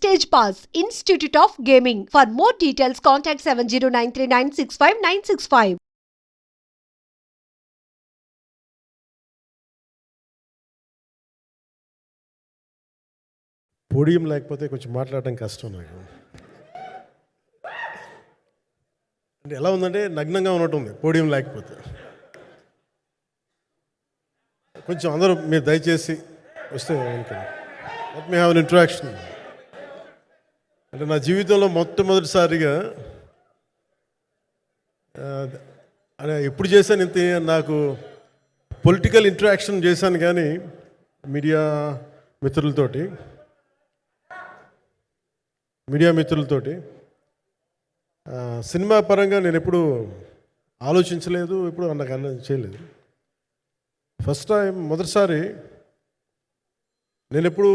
Stage Pass, Institute of Gaming. For more details, contact 7093965965. Podium లేకపోతే కొంచెం మాట్లాడడం కష్టం నాకు. అంటే ఎలా ఉందంటే నగ్నంగా ఉన్నట్టుంది పోడియం లేకపోతే. కొంచెం అందరూ మీరు దయచేసి వస్తే let me have an interaction. అంటే నా జీవితంలో మొట్టమొదటిసారిగా అంటే ఎప్పుడు చేశాను ఇంత, నాకు పొలిటికల్ ఇంటరాక్షన్ చేశాను కానీ మీడియా మిత్రులతోటి సినిమా పరంగా నేను ఎప్పుడు ఆలోచించలేదు, ఎప్పుడు నాకు చేయలేదు. ఫస్ట్ టైం మొదటిసారి నేను ఎప్పుడు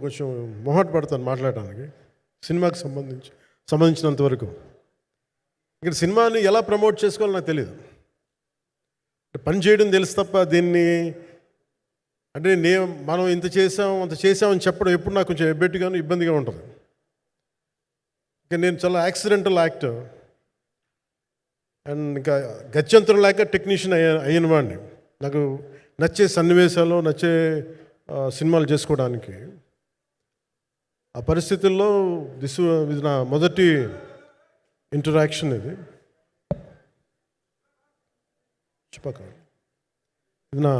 కొంచెం మొహాట పడతాను మాట్లాడటానికి సినిమాకి సంబంధించినంత వరకు. ఇక్కడ సినిమాని ఎలా ప్రమోట్ చేసుకోవాలో నాకు తెలియదు. పని చేయడం తెలుసు తప్ప దీన్ని అంటే మనం ఇంత చేసామని చెప్పడం ఎప్పుడు నాకు కొంచెం ఎబ్బెట్టుగాను ఇబ్బందిగా ఉంటుంది. ఇంకా నేను చాలా యాక్సిడెంటల్ యాక్టర్ అండ్ ఇంకా గత్యంతరం లేక టెక్నీషియన్ అయిన వాడిని. నాకు నచ్చే సన్నివేశాలు, నచ్చే సినిమాలు చేసుకోవడానికి. ఆ పరిస్థితుల్లో ఇది నా మొదటి ఇంటరాక్షన్. ఇది నా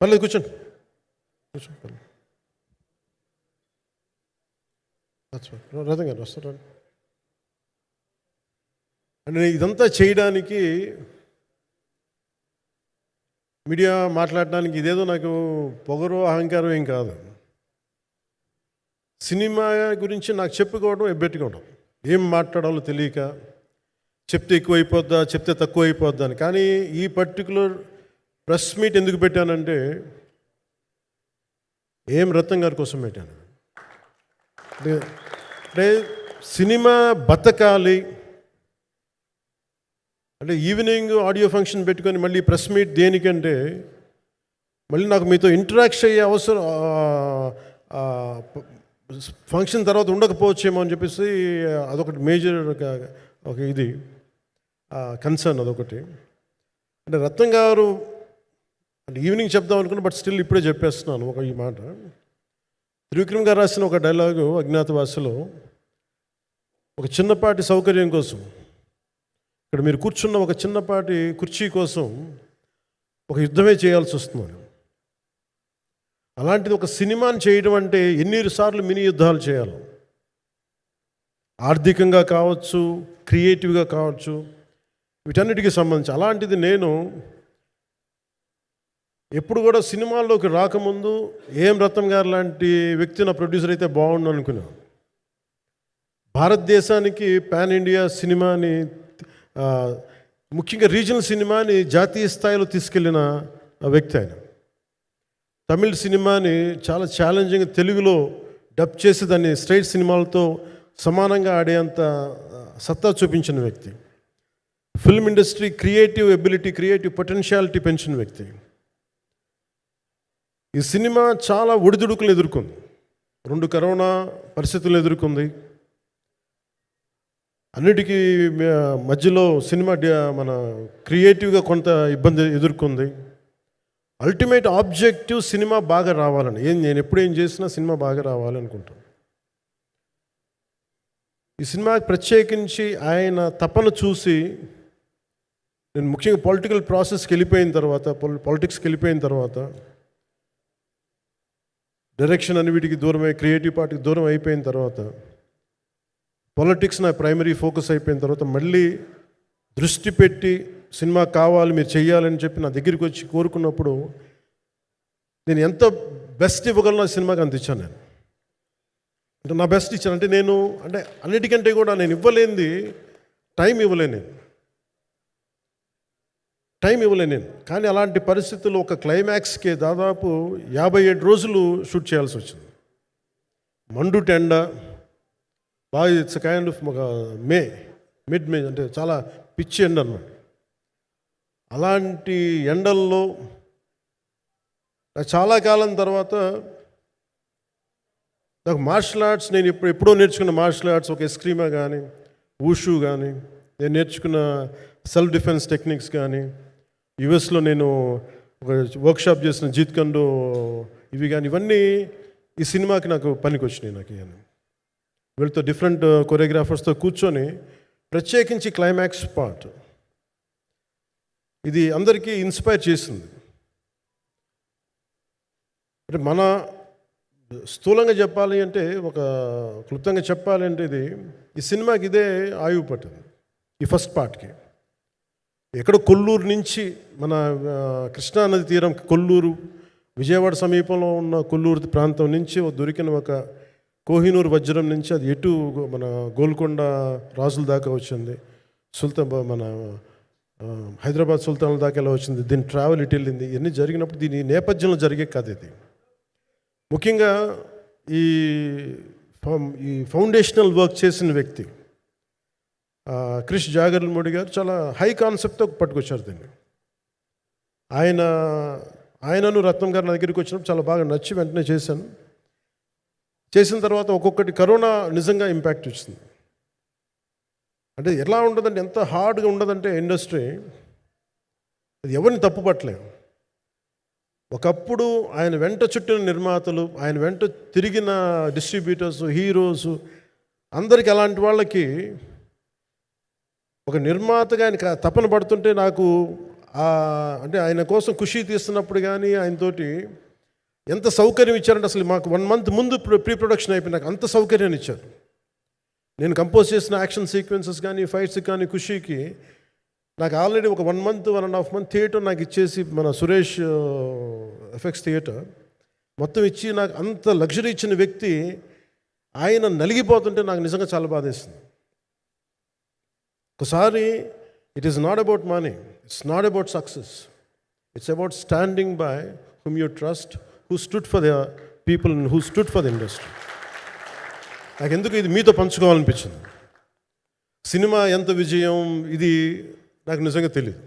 పర్లేదు కూర్చోండి. రథం గారు వస్తారు అంటే ఇదంతా చేయడానికి, మీడియా మాట్లాడడానికి ఇదేదో నాకు పొగరు అహంకారం ఏం కాదు. సినిమా గురించి నాకు చెప్పుకోవడం ఎబ్బెట్టుకోవడం, ఏం మాట్లాడాలో తెలియక చెప్తే ఎక్కువైపోద్దా చెప్తే తక్కువ అయిపోద్దా అని. కానీ ఈ పర్టికులర్ ప్రెస్ మీట్ ఎందుకు పెట్టానంటే ఏం రత్నం గారి కోసం పెట్టాను. అంటే సినిమా బతకాలి అంటే ఈవినింగ్ ఆడియో ఫంక్షన్ పెట్టుకొని మళ్ళీ ప్రెస్ మీట్ దేనికంటే మళ్ళీ నాకు మీతో ఇంటరాక్ట్ అయ్యే అవసరం ఫంక్షన్ తర్వాత ఉండకపోవచ్చేమో అని చెప్పేసి అదొకటి మేజర్ ఒక ఇది కన్సర్న్ అదొకటి. అంటే రత్నం గారు అంటే ఈవినింగ్ చెప్దాం అనుకున్నా, బట్ స్టిల్ ఇప్పుడే చెప్పేస్తున్నాను ఈ మాట. త్రివిక్రమ్ గారు రాసిన ఒక డైలాగు అజ్ఞాతవాసిలో, ఒక చిన్నపాటి సౌకర్యం కోసం, ఇక్కడ మీరు కూర్చున్న ఒక చిన్నపాటి కుర్చీ కోసం ఒక యుద్ధమే చేయాల్సి వస్తుంది. అలాంటిది ఒక సినిమాని చేయడం అంటే ఎన్నిసార్లు మినీ యుద్ధాలు చేయాలి, ఆర్థికంగా కావచ్చు, క్రియేటివ్గా కావచ్చు, వీటన్నిటికీ సంబంధించి. అలాంటిది నేను ఎప్పుడు కూడా సినిమాల్లోకి రాకముందు ఏం రత్నం గారు లాంటి వ్యక్తి నా ప్రొడ్యూసర్ అయితే బాగుండు అనుకున్నాను. భారతదేశానికి పాన్ ఇండియా సినిమాని, ముఖ్యంగా రీజనల్ సినిమాని జాతీయ స్థాయిలో తీసుకెళ్ళిన వ్యక్తి ఆయన. తమిళ సినిమాని చాలా ఛాలెంజింగ్ తెలుగులో డబ్ చేసి దాన్ని స్ట్రైట్ సినిమాలతో సమానంగా ఆడేంత సత్తా చూపించిన వ్యక్తి. Film industry creative ability, creative potentiality పెంచిన వ్యక్తి. ఈ సినిమా చాలా ఒడిదుడుకులు ఎదుర్కొంది, 2 కరోనా పరిస్థితులు ఎదుర్కొంది. అన్నిటికీ మధ్యలో సినిమా మన క్రియేటివ్గా కొంత ఇబ్బంది ఎదుర్కొంది. అల్టిమేట్ ఆబ్జెక్టివ్ సినిమా బాగా రావాలని, నేను ఎప్పుడు ఏం చేసినా సినిమా బాగా రావాలనుకుంటాను. ఈ సినిమాకి ప్రత్యేకించి ఆయన తపన చూసి నేను ముఖ్యంగా పొలిటికల్ ప్రాసెస్కి వెళ్ళిపోయిన తర్వాత, పాలిటిక్స్కి వెళ్ళిపోయిన తర్వాత, డైరెక్షన్ అని వీటికి దూరమై క్రియేటివ్ పార్టీకి దూరం అయిపోయిన తర్వాత, పాలిటిక్స్ నా ప్రైమరీ ఫోకస్ అయిపోయిన తర్వాత, మళ్ళీ దృష్టి పెట్టి సినిమా కావాలి మీరు చెయ్యాలని చెప్పి నా దగ్గరికి వచ్చి కోరుకున్నప్పుడు నేను ఎంత బెస్ట్ ఇవ్వగలను ఆ సినిమాకి అంత ఇచ్చాను. నేను అంటే నా బెస్ట్ ఇచ్చాను. అంటే నేను అంటే అన్నిటికంటే కూడా నేను ఇవ్వలేనిది టైం ఇవ్వలేను నేను. కానీ అలాంటి పరిస్థితుల్లో ఒక క్లైమాక్స్కి దాదాపు 57 రోజులు షూట్ చేయాల్సి వచ్చింది. మండు టెండ బాగా, ఇట్స్ కైండ్ ఆఫ్ ఒక మిడ్ మే అంటే చాలా పిచ్చి ఎండ అన్నమాట. అలాంటి ఎండల్లో నాకు చాలా కాలం తర్వాత నాకు మార్షల్ ఆర్ట్స్, నేను ఎప్పుడో నేర్చుకున్న మార్షల్ ఆర్ట్స్, ఒక ఎస్క్రీమా కానీ, ఊషు కానీ, నేను నేర్చుకున్న సెల్ఫ్ డిఫెన్స్ టెక్నిక్స్ కానీ, యుఎస్లో నేను ఒక వర్క్షాప్ చేసిన జీత్ కండో ఇవి కానీ, ఇవన్నీ ఈ సినిమాకి నాకు పనికి వచ్చినాయి. నాకు ఇవన్నీ వీళ్ళతో డిఫరెంట్ కొరియోగ్రాఫర్స్తో కూర్చొని, ప్రత్యేకించి క్లైమాక్స్ పార్ట్ ఇది అందరికీ ఇన్స్పైర్ చేసింది. అంటే మన స్థూలంగా చెప్పాలి అంటే, ఒక క్లుప్తంగా చెప్పాలి అంటే, ఈ సినిమాకి ఇదే ఆయువు పట్టింది. ఈ ఫస్ట్ పార్ట్కి ఎక్కడో కొల్లూరు నుంచి, మన కృష్ణానది తీరం కొల్లూరు, విజయవాడ సమీపంలో ఉన్న కొల్లూరు ప్రాంతం నుంచి దొరికిన ఒక కోహినూరు వజ్రం నుంచి అది ఎటు మన గోల్కొండ రాజుల దాకా వచ్చింది, మన హైదరాబాద్ సుల్తాన్ల దాకా ఎలా వచ్చింది, దీని ట్రావెల్ ఇటు వెళ్ళింది. ఇవన్నీ జరిగినప్పుడు దీని నేపథ్యంలో జరిగే కథ ఇది. ముఖ్యంగా ఈ ఫౌండేషనల్ వర్క్ చేసిన వ్యక్తి క్రిష్ జాగర్లమూడి గారు చాలా హై కాన్సెప్ట్తో పట్టుకొచ్చారు దీన్ని. ఆయనను రత్నం గారు నా దగ్గరికి వచ్చినప్పుడు చాలా బాగా నచ్చి వెంటనే చేశాను. చేసిన తర్వాత ఒక్కొక్కటి కరోనా నిజంగా ఇంపాక్ట్ ఇచ్చింది. అంటే ఎలా ఉండదంటే, ఎంత హార్డ్గా ఉండదంటే ఇండస్ట్రీ, అది ఎవరిని తప్పు పట్టలేము. ఒకప్పుడు ఆయన వెంట చుట్టిన నిర్మాతలు, ఆయన వెంట తిరిగిన డిస్ట్రిబ్యూటర్స్, హీరోస్, అందరికి అలాంటి వాళ్ళకి ఒక నిర్మాతగా ఆయన తపన పడుతుంటే నాకు అంటే ఆయన కోసం ఖుషి తీస్తున్నప్పుడు కానీ ఆయనతోటి ఎంత సౌకర్యం ఇచ్చారంటే, అసలు మాకు 1 month ముందు ప్రీ ప్రొడక్షన్ అయిపోయి నాకు అంత సౌకర్యాన్ని ఇచ్చారు. నేను కంపోజ్ చేసిన యాక్షన్ సీక్వెన్సెస్ కానీ, ఫైట్స్ కానీ, ఖుషీకి నాకు ఆల్రెడీ ఒక 1 month 1.5 month థియేటర్ నాకు ఇచ్చేసి, మన సురేష్ ఎఫెక్ట్స్ థియేటర్ మొత్తం ఇచ్చి నాకు అంత లగ్జరీ ఇచ్చిన వ్యక్తి ఆయన నలిగిపోతుంటే నాకు నిజంగా చాలా బాధేస్తుంది. ఒకసారి it is not about money, it's not about success, it's about standing by whom you trust, who stood for the people and who stood for the industry. నాకు ఎందుకు ఇది మీతో పంచుకోవాలనిపించింది. సినిమా ఎంత విజయం ఇది నాకు నిజంగా తెలియదు.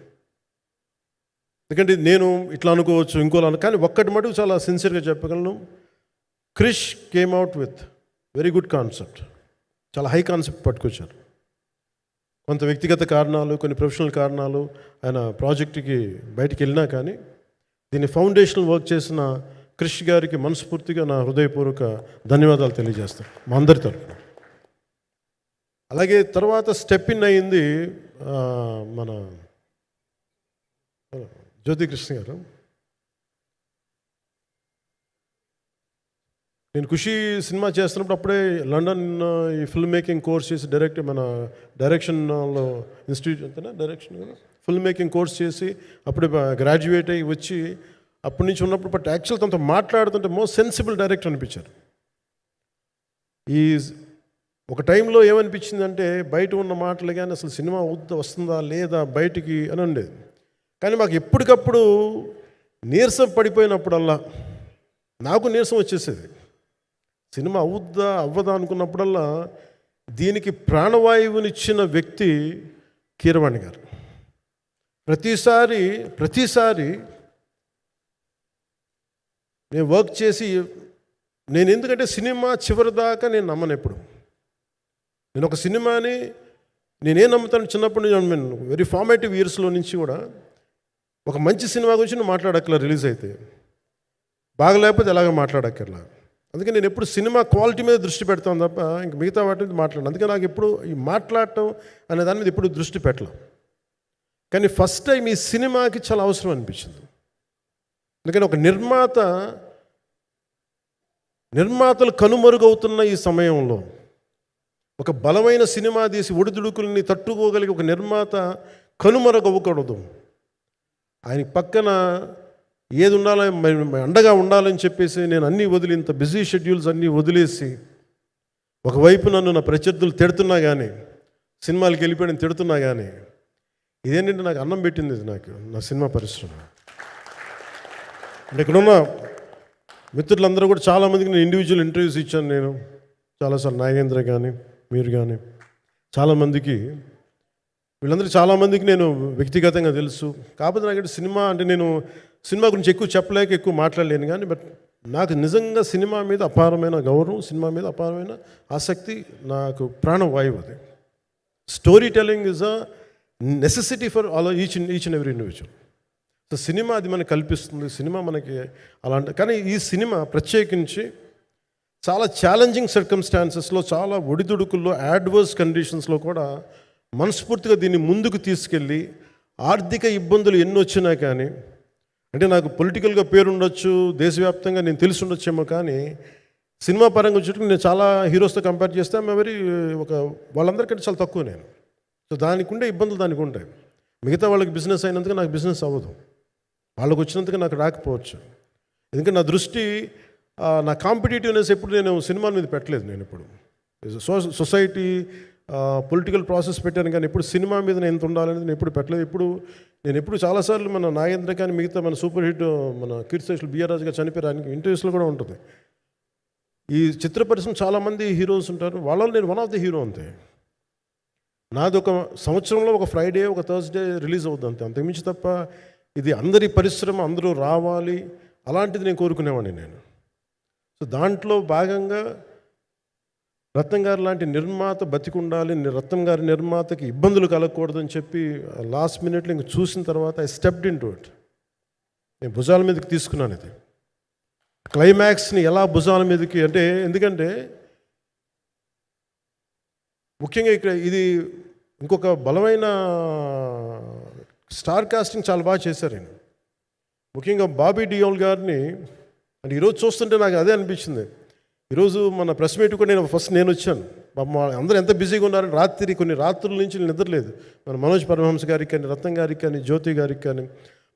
ఎందుకంటే నేను ఇట్లా అనుకోవచ్చు, ఇంకోలా కానీ ఒక్కటి మటుకు చాలా సిన్సియర్గా చెప్పగలను. Krish came out with very good concept, చాలా హై కాన్సెప్ట్ పట్టుకొచ్చారు. కొంత వ్యక్తిగత కారణాలు, కొన్ని ప్రొఫెషనల్ కారణాలు ఆయన ప్రాజెక్టుకి బయటికి వెళ్ళినా కానీ, దీన్ని ఫౌండేషనల్ వర్క్ చేసిన క్రిష్ గారికి మనస్ఫూర్తిగా నా హృదయపూర్వక ధన్యవాదాలు తెలియజేస్తాను మా అందరి తరఫున. అలాగే తర్వాత స్టెప్ ఇన్ అయ్యింది మన జ్యోతికృష్ణ గారు. నేను ఖుషి సినిమా చేస్తున్నప్పుడు అప్పుడే లండన్ ఈ ఫిల్మ్ మేకింగ్ కోర్స్ చేసి మన డైరెక్షన్లో ఇన్స్టిట్యూట్ అంతేనా డైరెక్షన్ ఫిల్మ్ మేకింగ్ కోర్స్ చేసి అప్పుడే గ్రాడ్యుయేట్ అయ్యి వచ్చి అప్పటి నుంచి ఉన్నప్పుడు బట్ యాక్చువల్ తనతో మాట్లాడుతుంటే మోస్ట్ సెన్సిబుల్ డైరెక్టర్ అనిపించారు. ఈ ఒక టైంలో ఏమనిపించిందంటే, బయట ఉన్న మాటలు కానీ అసలు సినిమా వస్తుందా లేదా బయటికి అని ఉండేది. కానీ మాకు ఎప్పటికప్పుడు నీరసం పడిపోయినప్పుడల్లా నాకు నీరసం వచ్చేసేది. సినిమా అవ్వదా అనుకున్నప్పుడల్లా దీనికి ప్రాణవాయువునిచ్చిన వ్యక్తి కీరవాణి గారు. ప్రతిసారి నేను వర్క్ చేసి, నేను ఎందుకంటే సినిమా చివరి దాకా నేను నమ్మను ఎప్పుడు. నేను ఒక సినిమాని నేనేం నమ్ముతాను, చిన్నప్పటి నుంచి వెరీ ఫార్మేటివ్ ఇయర్స్లో నుంచి కూడా ఒక మంచి సినిమా గురించి నువ్వు మాట్లాడక్కర్లా, రిలీజ్ అయితే బాగలేకపోతే ఎలాగ మాట్లాడక్కర్లా. అందుకే నేను ఎప్పుడు సినిమా క్వాలిటీ మీద దృష్టి పెడతాను తప్ప ఇంక మిగతా వాటి మీద మాట్లాడను. అందుకే నాకు ఎప్పుడు ఈ మాట్లాడటం అనే దాని మీద ఎప్పుడు దృష్టి పెట్టలే. కానీ ఫస్ట్ టైం ఈ సినిమాకి చాలా అవసరం అనిపించింది. ఎందుకంటే ఒక నిర్మాతలు కనుమరుగవుతున్న ఈ సమయంలో ఒక బలమైన సినిమా తీసి ఒడిదుడుకుల్ని తట్టుకోగలిగి ఒక నిర్మాత కనుమరుగవ్వకూడదు. ఆయన పక్కన ఏది ఉండాలో అండగా ఉండాలని చెప్పేసి నేను అన్నీ వదిలి, ఇంత బిజీ షెడ్యూల్స్ అన్నీ వదిలేసి, ఒకవైపు నన్ను నా ప్రత్యర్థులు తిడుతున్నా కానీ, సినిమాలకు వెళ్ళిపోయిన తిడుతున్నా కానీ, ఇదేంటంటే నాకు అన్నం పెట్టింది ఇది నాకు నా సినిమా పరిశ్రమ. అంటే ఇక్కడున్న మిత్రులందరూ కూడా చాలామందికి నేను ఇండివిజువల్ ఇంటర్వ్యూస్ ఇచ్చాను. నేను చాలాసార్లు నాగేంద్ర కానీ మీరు కానీ చాలామందికి, వీళ్ళందరూ చాలామందికి నేను వ్యక్తిగతంగా తెలుసు. కాకపోతే నాకు సినిమా అంటే నేను సినిమా గురించి ఎక్కువ చెప్పలేక ఎక్కువ మాట్లాడలేను కానీ బట్ నాకు నిజంగా సినిమా మీద అపారమైన గౌరవం, సినిమా మీద అపారమైన ఆసక్తి, నాకు ప్రాణవాయువు అది. Story telling is a necessity for all each and every individual. So cinema అది మనకు కల్పిస్తుంది, సినిమా మనకి అలాంటి. కానీ ఈ సినిమా ప్రత్యేకించి చాలా ఛాలెంజింగ్ సర్కమ్స్టాన్సెస్లో, చాలా ఒడిదుడుకుల్లో, యాడ్వర్స్ కండిషన్స్లో కూడా మనస్ఫూర్తిగా దీన్ని ముందుకు తీసుకెళ్ళి, ఆర్థిక ఇబ్బందులు ఎన్ని వచ్చినా కానీ, అంటే నాకు పొలిటికల్గా పేరు ఉండొచ్చు, దేశవ్యాప్తంగా నేను తెలిసి ఉండొచ్చేమో, కానీ సినిమా పరంగా వచ్చేటప్పుడు నేను చాలా హీరోస్తో కంపేర్ చేస్తే వెరీ వాళ్ళందరికంటే చాలా తక్కువ నేను. సో దానికి ఉండే ఇబ్బందులు దానికి ఉంటాయి. మిగతా వాళ్ళకి బిజినెస్ అయినందుకు నాకు బిజినెస్ అవ్వదు, వాళ్ళకి వచ్చినందుకు నాకు రాకపోవచ్చు. ఎందుకంటే నా దృష్టి, నా కాంపిటేటివ్నెస్ ఎప్పుడు నేను సినిమాల మీద పెట్టలేదు. నేను ఇప్పుడు సొసైటీ పొలిటికల్ ప్రాసెస్ పెట్టాను, కానీ ఎప్పుడు సినిమా మీద నేను ఎంత ఉండాలనేది నేను ఎప్పుడు పెట్టలేదు. నేను ఎప్పుడు చాలాసార్లు మన నాగేంద్ర కానీ మిగతా మన సూపర్ హిట్ మన కీర్తిశేషులు బిఆర్ రాజు గారు చనిపోయారు, ఆయనకి ఇంటర్వ్యూస్లో కూడా ఉంటుంది. ఈ చిత్ర పరిశ్రమ చాలామంది హీరోస్ ఉంటారు, వాళ్ళలో నేను వన్ ఆఫ్ ది హీరో అంతే. నాది ఒక సంవత్సరంలో ఒక ఫ్రైడే, ఒక థర్స్డే రిలీజ్ అవుతుంది అంతే, అంతకుమించి తప్ప ఇది అందరి పరిశ్రమ, అందరూ రావాలి అలాంటిది నేను కోరుకునేవాడిని నేను. సో దాంట్లో భాగంగా రత్నం గారు లాంటి నిర్మాత బతికుండాలి, రత్నం గారి నిర్మాతకి ఇబ్బందులు కలగకూడదని చెప్పి లాస్ట్ మినిట్లో ఇంక చూసిన తర్వాత I stepped in to it. నేను భుజాల మీదకి తీసుకున్నాను ఇది. క్లైమాక్స్ని ఎలా భుజాల మీదకి అంటే, ఎందుకంటే ముఖ్యంగా ఇక్కడ ఇది ఇంకొక బలమైన స్టార్ కాస్టింగ్ చాలా బాగా చేశారు ఆయన. ముఖ్యంగా బాబీ డియోల్ గారిని అంటే ఈరోజు చూస్తుంటే నాకు అదే అనిపించింది. ఈరోజు మన ప్రెస్ మీట్ కూడా నేను వచ్చాను. అందరూ ఎంత బిజీగా ఉన్నారని కొన్ని రాత్రుల నుంచి నిద్రలేదు. మన మనోజ్ పరమహంస గారికి కానీ, రత్నం గారికి కానీ, జ్యోతి గారికి కానీ.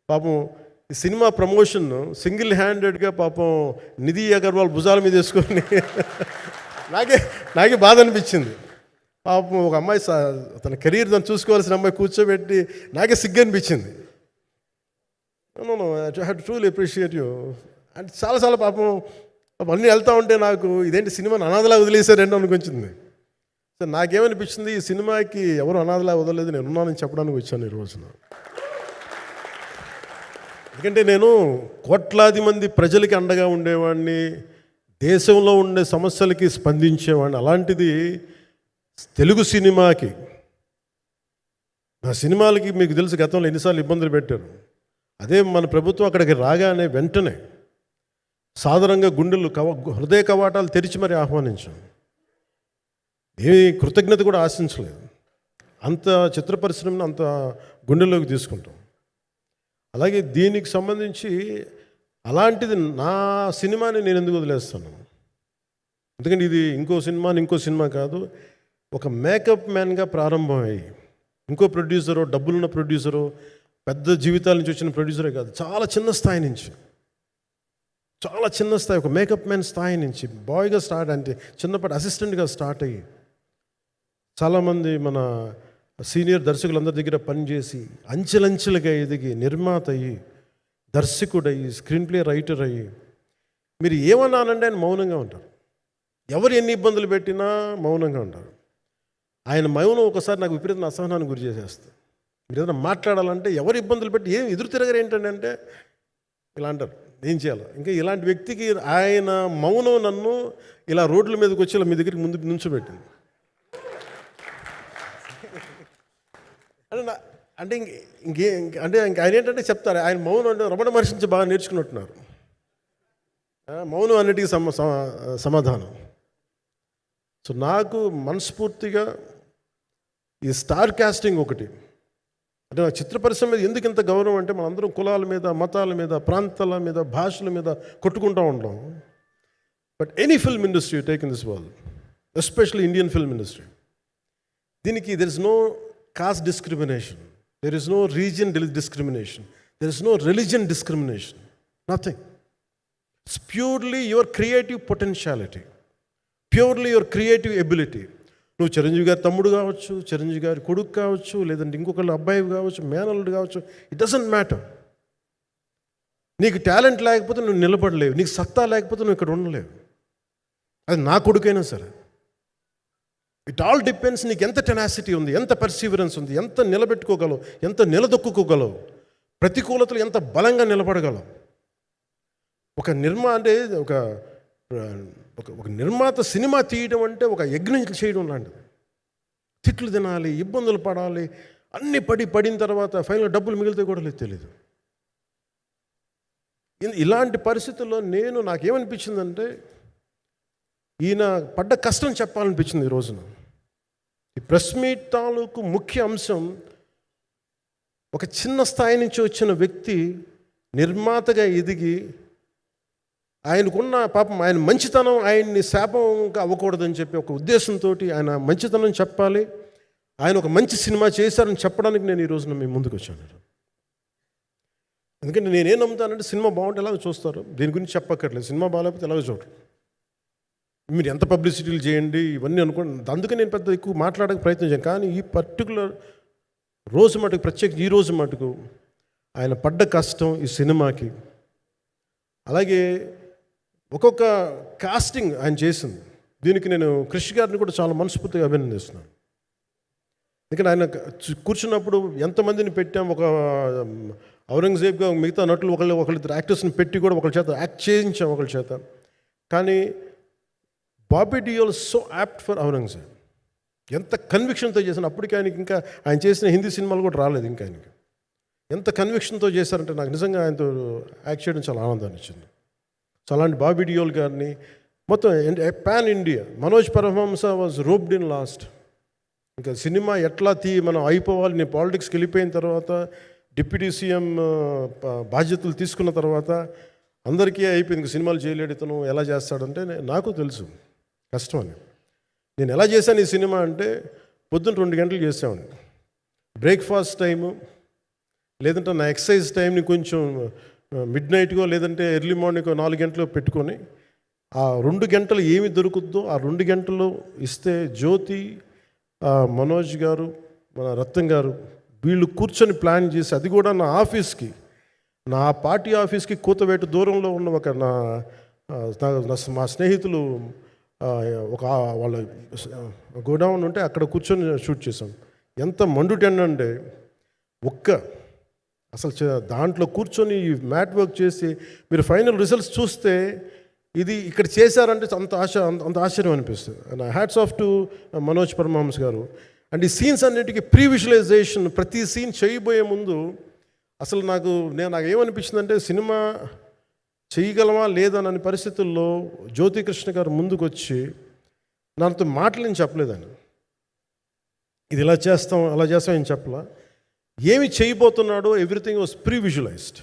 పాపం ఈ సినిమా ప్రమోషన్ సింగిల్ హ్యాండెడ్గా పాపం నిధి అగర్వాల్ భుజాల మీద వేసుకొని నాకే బాధ అనిపించింది. పాపం ఒక అమ్మాయి తన కెరీర్ తను చూసుకోవాల్సిన అమ్మాయి కూర్చోబెట్టి నాకే సిగ్గు అనిపించింది. I have to truly appreciate you. అంటే చాలా పాపం అన్నీ వెళ్తూ ఉంటే నాకు ఇదేంటి సినిమాని అనాథలా వదిలేశారండి అనిపించింది. సో నాకేమనిపించింది, ఈ సినిమాకి ఎవరు అనాథలా వదలలేదు, నేను ఉన్నానని చెప్పడానికి వచ్చాను ఈ రోజున. ఎందుకంటే నేను కోట్లాది మంది ప్రజలకి అండగా ఉండేవాడిని, దేశంలో ఉండే సమస్యలకి స్పందించేవాడిని. అలాంటిది తెలుగు సినిమాకి, నా సినిమాలకి మీకు తెలుసు గతంలో ఎన్నిసార్లు ఇబ్బందులు పెట్టారు. అదే మన ప్రభుత్వం అక్కడికి రాగానే వెంటనే సాధారణంగా హృదయ కవాటాలు తెరిచి మరి ఆహ్వానించాం. ఏమీ కృతజ్ఞత కూడా ఆశించలేదు. అంత చిత్ర పరిశ్రమను అంత గుండెల్లోకి తీసుకుంటాం. అలాగే దీనికి సంబంధించి అలాంటిది నా సినిమాని నేను ఎందుకు వదిలేస్తాను? ఎందుకంటే ఇది ఇంకో సినిమా కాదు. ఒక మేకప్ మ్యాన్గా ప్రారంభమయ్యి ఇంకో ప్రొడ్యూసరు, డబ్బులున్న ప్రొడ్యూసరు, పెద్ద జీవితాల నుంచి వచ్చిన ప్రొడ్యూసరే కాదు, చాలా చిన్న స్థాయి నుంచి, ఒక మేకప్ మ్యాన్ స్థాయి నుంచి బాయ్గా స్టార్ట్, అంటే చిన్నప్పటి అసిస్టెంట్గా స్టార్ట్ అయ్యి చాలామంది మన సీనియర్ దర్శకులందరి దగ్గర పనిచేసి అంచెలంచెలుగా ఎదిగి నిర్మాత అయ్యి, దర్శకుడయ్యి, స్క్రీన్ ప్లే రైటర్ అయ్యి, మీరు ఏమన్నానంటే ఆయన మౌనంగా ఉంటారు. ఎవరు ఎన్ని ఇబ్బందులు పెట్టినా మౌనంగా ఉంటారు. ఆయన మౌనం ఒకసారి నాకు విపరీత అసహనానికి గురి చేసేస్తుంది. మీరు ఏదైనా మాట్లాడాలంటే ఎవరు ఇబ్బందులు పెట్టి ఏం ఎదురు తిరగరు ఏంటంటే ఇలా అంటారు, ఏం చేయాలి. ఇంకా ఇలాంటి వ్యక్తికి ఆయన మౌనం నన్ను ఇలా రోడ్ల మీదకి వచ్చి ఇలా మీ దగ్గరికి ముందు నుంచోబెట్టింది. అంటే ఆయన ఏంటంటే చెప్తారు, ఆయన మౌనం అంటే రమణ మహర్షి నుంచి బాగా నేర్చుకున్నట్టున్నారు. మౌనం అన్నిటికీ సమాధానం. సో నాకు మనస్ఫూర్తిగా ఈ స్టార్ కాస్టింగ్ ఒకటి, అంటే నా చిత్ర పరిశ్రమ మీద ఎందుకు ఇంత గౌరవం అంటే, మనందరం కులాల మీద, మతాల మీద, ప్రాంతాల మీద, భాషల మీద కొట్టుకుంటూ ఉంటాం. But any film industry take in this world, especially Indian film industry, దీనికి there is no caste discrimination, there is no region discrimination, there is no religion discrimination, nothing. It's purely your creative potentiality, purely your creative ability. నువ్వు చిరంజీవి గారి తమ్ముడు కావచ్చు, చిరంజీవి గారి కొడుకు కావచ్చు, లేదంటే ఇంకొకళ్ళు అబ్బాయి కావచ్చు, మేనల్లుడు కావచ్చు, ఇట్ డజంట్ మ్యాటర్. నీకు టాలెంట్ లేకపోతే నువ్వు నిలబడలేవు, నీకు సత్తా లేకపోతే నువ్వు ఇక్కడ ఉండలేవు. అది నా కొడుకైనా సరే. ఇట్ ఆల్ డిపెండ్స్ నీకు ఎంత టెనాసిటీ ఉంది, ఎంత పర్సీవరెన్స్ ఉంది, ఎంత నిలబెట్టుకోగలవు, ఎంత నిలదొక్కుకోగలవు. ప్రతికూలతలు ఎంత బలంగా నిలబడగలం. ఒక నిర్మాత సినిమా తీయడం అంటే ఒక యజ్ఞం చేయడం లాంటిది. తిట్లు తినాలి, ఇబ్బందులు పడాలి, అన్నీ పడిన తర్వాత ఫైనల్ డబ్బులు మిగిలితే కూడా లేదు తెలియదు. ఇలాంటి పరిస్థితుల్లో నాకేమనిపించిందంటే ఈయన పడ్డ కష్టం చెప్పాలనిపించింది ఈ రోజున. ఈ ప్రెస్ మీట్ తాలూకు ముఖ్య అంశం ఒక చిన్న స్థాయి నుంచి వచ్చిన వ్యక్తి నిర్మాతగా ఎదిగి ఆయనకున్న పాపం ఆయన మంచితనం ఆయన్ని శాపంగా అవ్వకూడదని చెప్పి ఒక ఉద్దేశంతో ఆయన మంచితనం చెప్పాలి, ఆయన ఒక మంచి సినిమా చేశారని చెప్పడానికి నేను ఈ రోజున మీ ముందుకు వచ్చాను. ఎందుకంటే నేనేం నమ్ముతానంటే సినిమా బాగుంటే ఎలాగో చూస్తారు, దీని గురించి చెప్పక్కర్లేదు. సినిమా బాగాలేకపోతే ఎలాగో చూడరు. మీరు ఎంత పబ్లిసిటీలు చేయండి ఇవన్నీ అనుకోండి, అందుకే నేను పెద్ద ఎక్కువ మాట్లాడడానికి ప్రయత్నం చేయను. కానీ ఈ పర్టికులర్ రోజు మటుకు, ప్రత్యేక ఈ రోజు మటుకు ఆయన పడ్డ కష్టం ఈ సినిమాకి, అలాగే ఒక్కొక్క కాస్టింగ్ ఆయన చేసింది, దీనికి నేను కృషి గారిని కూడా చాలా మనస్ఫూర్తిగా అభినందిస్తున్నాను. ఎందుకంటే ఆయన కూర్చున్నప్పుడు ఎంతమందిని పెట్టాం, ఒక ఔరంగజేబ్గా మిగతా నటులు ఒకళ్ళిద్దరు యాక్టర్స్ని పెట్టి కూడా ఒకళ్ళ చేత యాక్ట్ చేయించాం ఒకళ్ళ చేత. కానీ Bobby Deol so apt for Aurangzeb, ఎంత కన్విక్షన్తో చేశాను. అప్పటికి ఆయనకి ఇంకా ఆయన చేసిన హిందీ సినిమాలు కూడా రాలేదు ఇంకా ఆయనకి. ఎంత కన్విక్షన్తో చేశారంటే నాకు నిజంగా ఆయనతో యాక్ట్ చేయడం చాలా ఆనందాన్ని ఇచ్చింది. సో అలాంటి బాబీ డియోల్ గారిని మొత్తం pan India, Manoj Paramahamsa was roped in last. ఇంకా సినిమా ఎట్లా మనం అయిపోవాలి, నేను పాలిటిక్స్కి వెళ్ళిపోయిన తర్వాత డిప్యూటీ సీఎం బాధ్యతలు తీసుకున్న తర్వాత అందరికీ అయిపోయింది, ఇంకా సినిమాలు చేయలేడు ఇతను, ఎలా చేస్తాడంటే నాకు తెలుసు కష్టం అని. నేను ఎలా చేశాను ఈ సినిమా అంటే పొద్దున్న 2 గంటలు చేసామని, బ్రేక్ఫాస్ట్ టైము లేదంటే నా ఎక్సర్సైజ్ టైంని కొంచెం మిడ్ నైట్గో లేదంటే ఎర్లీ మార్నింగ్ 4 గంటలు పెట్టుకొని ఆ 2 గంటలు ఏమి దొరుకుద్దో ఆ 2 గంటలు ఇస్తే జ్యోతి, మనోజ్ గారు, మన రత్నం గారు వీళ్ళు కూర్చొని ప్లాన్ చేసి, అది కూడా నా ఆఫీస్కి, నా పార్టీ ఆఫీస్కి కూతవేటు దూరంలో ఉన్న ఒక మా స్నేహితులు ఒక వాళ్ళ గోడౌన్ ఉంటే అక్కడ కూర్చొని షూట్ చేసాం. ఎంత మండుటెండ అంటే అసలు దాంట్లో కూర్చొని మ్యాట్ వర్క్ చేసి మీరు ఫైనల్ రిజల్ట్స్ చూస్తే ఇది ఇక్కడ చేశారంటే అంత ఆశ్చర్యం అనిపిస్తుంది. And hats off to Manoj Paramahamsa గారు. అండ్ ఈ సీన్స్ అన్నిటికీ ప్రీ విజువలైజేషన్, ప్రతి సీన్ చేయబోయే ముందు అసలు నాకు ఏమనిపించిందంటే సినిమా చేయగలమా లేదనని పరిస్థితుల్లో జ్యోతికృష్ణ గారు ముందుకు వచ్చి నాతో మాటలు చెప్పలేదని, ఇది ఇలా చేస్తాం అలా చేస్తాం ఏం చెప్పలా, ఏమి చేయబోతున్నాడో ఎవ్రీథింగ్ వాజ్ ప్రీ విజువలైజ్డ్.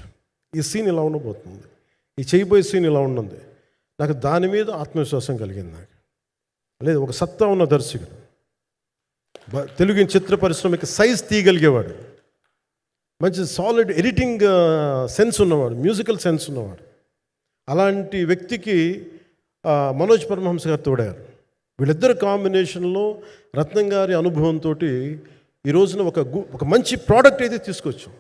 ఈ సీన్ ఇలా ఉండబోతుంది, ఈ చేయబోయే సీన్ ఇలా ఉన్నది. నాకు దాని మీద ఆత్మవిశ్వాసం కలిగింది. నాకు లేదు, ఒక సత్తా ఉన్న దర్శకుడు, తెలుగు చిత్ర పరిశ్రమకి సైజ్ తీయగలిగేవాడు, మంచి సాలిడ్ ఎడిటింగ్ సెన్స్ ఉన్నవాడు, మ్యూజికల్ సెన్స్ ఉన్నవాడు. అలాంటి వ్యక్తికి మనోజ్ పరమహంస గారు తోడారు. వీళ్ళిద్దరు కాంబినేషన్లో రత్నం గారి అనుభవంతో ఈ రోజున ఒక మంచి ప్రోడక్ట్ అయితే తీసుకొచ్చాం.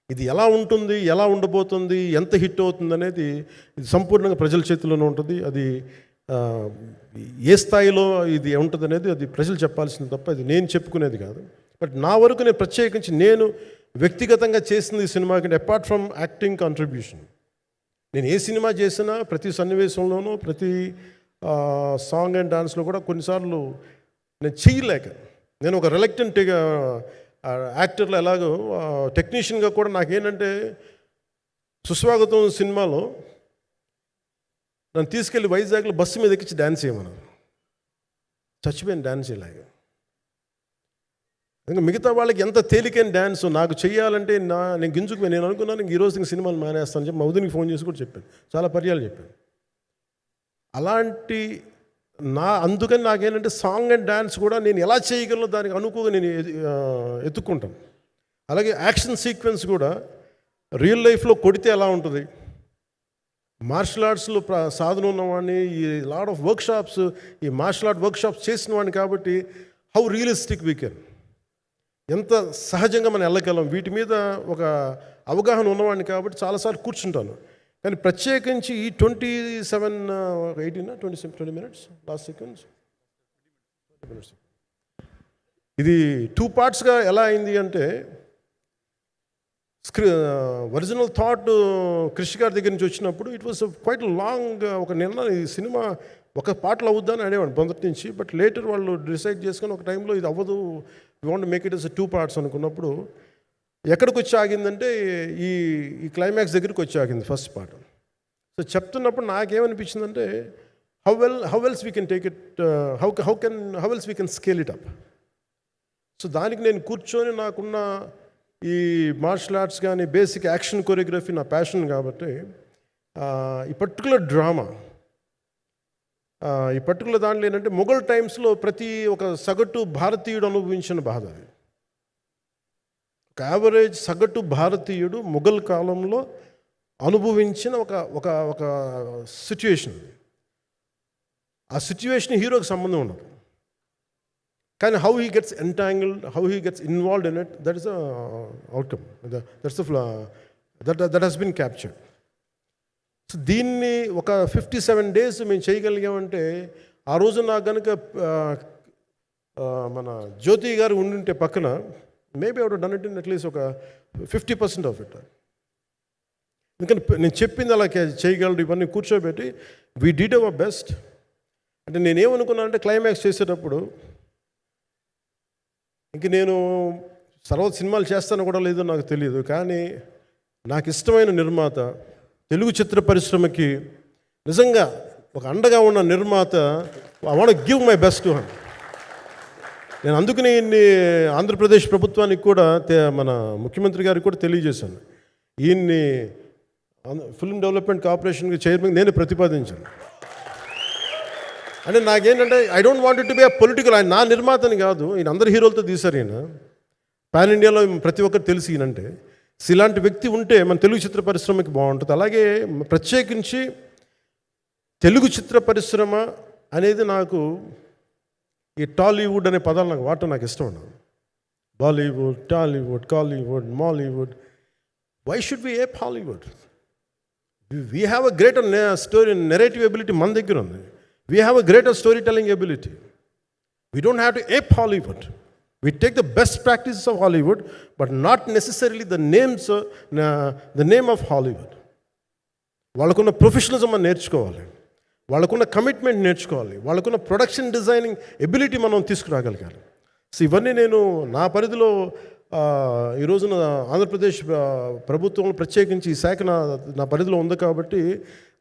ఇది ఎలా ఉంటుంది, ఎలా ఉండబోతుంది, ఎంత హిట్ అవుతుంది అనేది ఇది సంపూర్ణంగా ప్రజల చేతిలోనే ఉంటుంది. అది ఏ స్థాయిలో ఇది ఉంటుంది అనేది అది ప్రజలు చెప్పాల్సింది తప్ప అది నేను చెప్పుకునేది కాదు. బట్ నా వరకు నేను ప్రత్యేకించి నేను వ్యక్తిగతంగా చేసింది ఈ సినిమాకి, అపార్ట్ ఫ్రమ్ యాక్టింగ్ కాంట్రిబ్యూషన్, నేను ఏ సినిమా చేసినా ప్రతి సన్నివేశంలోనూ ప్రతి సాంగ్ అండ్ డాన్స్లో కూడా కొన్నిసార్లు నేను చేయలేక, నేను ఒక రిలక్టెంట్గా యాక్టర్లో ఎలాగో టెక్నీషియన్గా కూడా నాకేంటంటే సుస్వాగతం సినిమాలో నన్ను తీసుకెళ్ళి వైజాగ్లో బస్సు మీద ఎక్కించి డ్యాన్స్ చేయమన్నారు. చచ్చిపోయాను డ్యాన్స్ చేయలేక. ఇంకా మిగతా వాళ్ళకి ఎంత తేలికైన డ్యాన్స్ నాకు చేయాలంటే నేను గింజుకుపోయి నేను అనుకున్నాను ఈరోజు ఇంక సినిమాలు మానేస్తాను చెప్పి మౌదినికి ఫోన్ చేసి కూడా చెప్పాను, చాలా పర్యాలు చెప్పాను. అలాంటి అందుకని నాకేంటంటే సాంగ్ అండ్ డ్యాన్స్ కూడా నేను ఎలా చేయగలను దానికి అనుకోగా నేను ఎత్తుక్కుంటాను. అలాగే యాక్షన్ సీక్వెన్స్ కూడా రియల్ లైఫ్లో కొడితే ఎలా ఉంటుంది, మార్షల్ ఆర్ట్స్లో సాధన ఉన్నవాడిని, ఈ లాట్ ఆఫ్ వర్క్షాప్స్, ఈ మార్షల్ ఆర్ట్ వర్క్షాప్స్ చేసిన వాడిని కాబట్టి హౌ రియలిస్టిక్ వీ కెన్, ఎంత సహజంగా మనం వెళ్ళగలం, వీటి మీద ఒక అవగాహన ఉన్నవాడిని కాబట్టి చాలాసార్లు కూర్చుంటాను. కానీ ప్రత్యేకించి ఈ 20 minutes లాస్ట్ సీక్వెన్స్ ఇది 2 partsగా ఎలా అయింది అంటే ఒరిజినల్ థాట్ క్రిష్ గారి దగ్గర నుంచి వచ్చినప్పుడు ఇట్ వాస్ క్వైట్ లాంగ్. ఒక నిన్న ఈ సినిమా ఒక పాటలు అవుద్దని అనేవాడు మొదటి నుంచి. బట్ లేటర్ వాళ్ళు డిసైడ్ చేసుకొని ఒక టైంలో ఇది అవ్వదు, you want make it as 2 parts అనుకున్నప్పుడు ఎక్కడికి వచ్చి ఆగిందంటే ఈ క్లైమాక్స్ దగ్గరికి వచ్చి ఆగింది ఫస్ట్ పార్ట్. సో చెప్తున్నప్పుడు నాకేమనిపించిందంటే how else we can take it, how else we can scale it up. So దానికి నేను కూర్చొని నాకున్న ఈ మార్షల్ ఆర్ట్స్ కానీ బేసిక్ యాక్షన్ కొరియోగ్రఫీ నా ప్యాషన్ కాబట్టి ఈ పర్టికులర్ డ్రామా, ఈ పర్టికులర్ దాంట్లో ఏంటంటే మొఘల్ టైమ్స్లో ప్రతి ఒక సగటు భారతీయుడు అనుభవించిన బాధ అది. ఒక యావరేజ్ సగటు భారతీయుడు మొఘల్ కాలంలో అనుభవించిన ఒక ఒక ఒక సిచ్యువేషన్. ఆ సిచ్యువేషన్ హీరోకి సంబంధం ఉండదు, కానీ how he gets entangled, how he gets involved in it, that is the outcome, that has been captured. So దీన్ని ఒక 57 days మేము చేయగలిగామంటే, ఆ రోజు నాకు కనుక మన జ్యోతి గారు ఉండుంటే పక్కన, maybe I would done it in at least ఒక 50% ఆఫ్ ఇట్. ఎందుకంటే నేను చెప్పింది అలా చేయగలరు ఇవన్నీ కూర్చోబెట్టి వీ డిడ్ అవర్ బెస్ట్. అంటే నేనేమనుకున్నానంటే క్లైమాక్స్ చేసేటప్పుడు ఇంక నేను తర్వాత సినిమాలు చేస్తాను కూడా లేదో నాకు తెలియదు, కానీ నాకు ఇష్టమైన నిర్మాత, తెలుగు చిత్ర పరిశ్రమకి నిజంగా ఒక అండగా ఉన్న నిర్మాత, I want give my best to him. నేను అందుకని ఆంధ్రప్రదేశ్ ప్రభుత్వానికి కూడా మన ముఖ్యమంత్రి గారికి కూడా తెలియజేశాను. ఈయన్ని ఫిల్మ్ డెవలప్మెంట్ కార్పొరేషన్కి చైర్మన్ నేను ప్రతిపాదించాను. అంటే నాకేంటంటే I don't want it to be a political. ఆయన నా నిర్మాతని కాదు, ఈయన అందరు హీరోలతో తీశారు. ఈయన పాన్ ఇండియాలో ప్రతి ఒక్కరు తెలిసి ఈయనంటే. ఇలాంటి వ్యక్తి ఉంటే మన తెలుగు చిత్ర పరిశ్రమకి బాగుంటుంది. అలాగే ప్రత్యేకించి తెలుగు చిత్ర పరిశ్రమ అనేది నాకు ఈ టాలీవుడ్ అనే పదాలు నాకు వాడటం నాకు ఇష్టం ఉండదు. Bollywood, Tollywood, Kollywood, Mollywood. Why should we ape Hollywood? We have a greater story narrative ability మన దగ్గర ఉంది. We have a greater storytelling ability. We don't have to ape Hollywood. We take the best practices of Hollywood, but not necessarily the name of Hollywood. వాళ్ళకున్న professionalism మనం నేర్చుకోవాలి, వాళ్ళకున్న commitment నేర్చుకోవాలి, వాళ్ళకున్న production designing ability మనం తీసుకురాగలగాలి. So ఇవన్నీ నేను నా పరిధిలో ఈ రోజున ఆంధ్రప్రదేశ్ ప్రభుత్వంలో ప్రత్యేకించి ఈ శాఖ నా పరిధిలో ఉంది కాబట్టి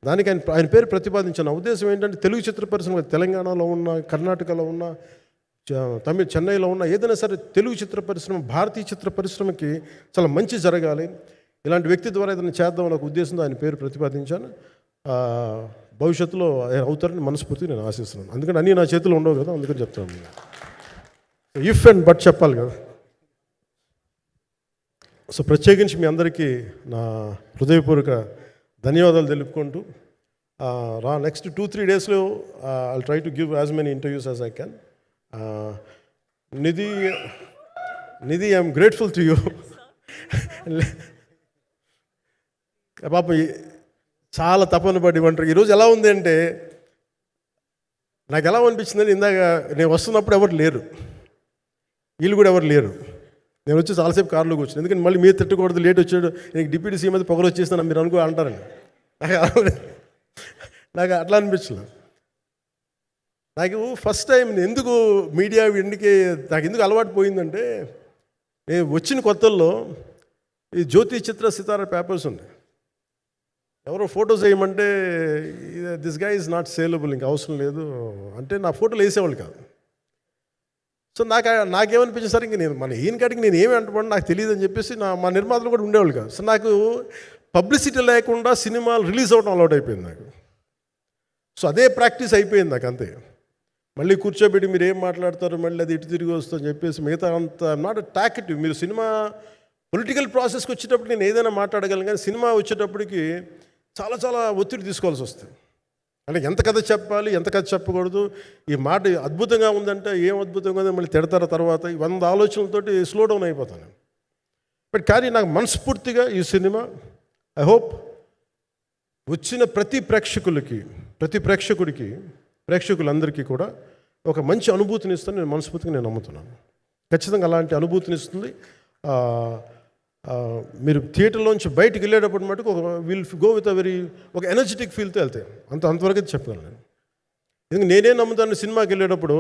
దానికి ఆయన పేరు ప్రతిపాదించిన ఉద్దేశం ఏంటంటే, తెలుగు చిత్ర పరిశ్రమ తెలంగాణలో ఉన్న, కర్ణాటకలో ఉన్న, చెన్నైలో ఉన్న, ఏదైనా సరే తెలుగు చిత్ర పరిశ్రమ, భారతీయ చిత్ర పరిశ్రమకి చాలా మంచి జరగాలి, ఇలాంటి వ్యక్తి ద్వారా ఏదైనా చేద్దామని ఒక ఉద్దేశంతో ఆయన పేరు ప్రతిపాదించాను. భవిష్యత్తులో ఆయన అవుతారని మనస్ఫూర్తిగా నేను ఆశిస్తున్నాను. అందుకని అన్నీ నా చేతిలో ఉండవు కదా, అందుకని చెప్తాను. ఇఫ్ అండ్ బట్ చెప్పాలి కదా. సో ప్రత్యేకించి మీ అందరికీ నా హృదయపూర్వక ధన్యవాదాలు తెలుపుకుంటూ నెక్స్ట్ 2-3 daysలో I'll try to give as many interviews as I can. Nidhi I'm grateful to you. పాప చాలా తపన పడి ఉంటారు. ఈరోజు ఎలా ఉంది అంటే, నాకు ఎలా అనిపించిందని, ఇందాక నేను వస్తున్నప్పుడు ఎవరు లేరు, వీళ్ళు కూడా ఎవరు లేరు. నేను వచ్చి చాలాసేపు కారులో కూర్చున్నాను, ఎందుకంటే మళ్ళీ మీరు తిట్టకూడదు, లేట్ వచ్చాడు, నీకు డిప్యూటీ సీఎం అయితే పొగలు వచ్చేస్తాను మీరు అనుకో అంటారండి. నాకు అట్లా అనిపించలేదు. నాకు ఫస్ట్ టైం ఎందుకు మీడియా నాకు ఎందుకు అలవాటు పోయిందంటే, నేను వచ్చిన కొత్తల్లో ఈ జ్యోతి చిత్ర సితారా పేపర్స్ ఉన్నాయి. ఎవరో ఫోటోస్ వేయమంటే this guy is not saleable, ఇంకా అవసరం లేదు అంటే నా ఫోటోలు వేసేవాళ్ళు కాదు. సో నాకేమనిపించింది, సరే ఇంక నేను మన ఈయన కాడికి నేను ఏమి అంటున్నాను నాకు తెలియదు అని చెప్పేసి మా నిర్మాతలు కూడా ఉండేవాళ్ళు కాదు. సో నాకు పబ్లిసిటీ లేకుండా సినిమాలు రిలీజ్ అవ్వడం అలవాటు అయిపోయింది నాకు. సో అదే ప్రాక్టీస్ అయిపోయింది నాకు, అంతే. మళ్ళీ కూర్చోబెట్టి మీరు ఏం మాట్లాడతారు, మళ్ళీ అది ఇటు తిరిగి వస్తుందని చెప్పేసి మిగతా అంత నాట్ టాకెటివ్. మీరు సినిమా పొలిటికల్ ప్రాసెస్కి వచ్చేటప్పుడు నేను ఏదైనా మాట్లాడగలను, కానీ సినిమా వచ్చేటప్పటికి చాలా చాలా ఒత్తిడి తీసుకోవాల్సి వస్తుంది. అంటే ఎంత కథ చెప్పాలి, ఎంత కథ చెప్పకూడదు, ఈ మాట అద్భుతంగా ఉందంటే ఏం అద్భుతంగా ఉందని మళ్ళీ తిడతారు. తర్వాత 100 ఆలోచనలతోటి స్లో డౌన్ అయిపోతాను. బట్ కానీ నాకు మనస్ఫూర్తిగా ఈ సినిమా ఐ హోప్ వచ్చిన ప్రతి ప్రేక్షకులందరికీ కూడా ఒక మంచి అనుభూతిని ఇస్తాను నేను మనస్ఫూర్తిగా నేను నమ్ముతున్నాను. ఖచ్చితంగా అలాంటి అనుభూతిని ఇస్తుంది. మీరు థియేటర్లోంచి బయటికి వెళ్ళేటప్పుడు మటుకు will go with a very ఒక ఎనర్జెటిక్ ఫీల్తో వెళ్తాయి. అంతవరకు అయితే చెప్పగలను నేను. ఎందుకంటే నేనే నమ్ముతాను, సినిమాకి వెళ్ళేటప్పుడు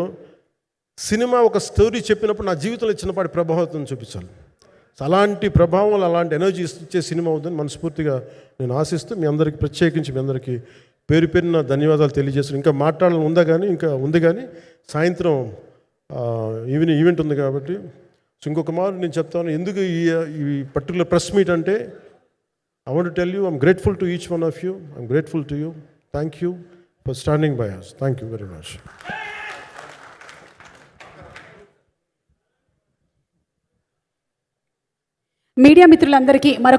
సినిమా ఒక స్టోరీ చెప్పినప్పుడు నా జీవితంలో చిన్నపాటి ప్రభావం చూపించాలి. సో అలాంటి ప్రభావం, అలాంటి ఎనర్జీ ఇచ్చే సినిమా అవుతుందని మనస్ఫూర్తిగా నేను ఆశిస్తూ మీ అందరికీ ప్రత్యేకించి మీ అందరికీ పేరు పేరున ధన్యవాదాలు తెలియజేస్తాను. ఇంకా మాట్లాడాలని ఉంది కానీ సాయంత్రం ఈవెంట్ ఉంది కాబట్టి. సో ఇంకొక మారు నేను చెప్తాను ఎందుకు ఈ పర్టికులర్ ప్రెస్ మీట్ అంటే, I want to tell you I'm grateful to each one of you. I'm grateful to you. Thank you for standing by us. Thank you very much. Media మిత్రులందరికీ మరొక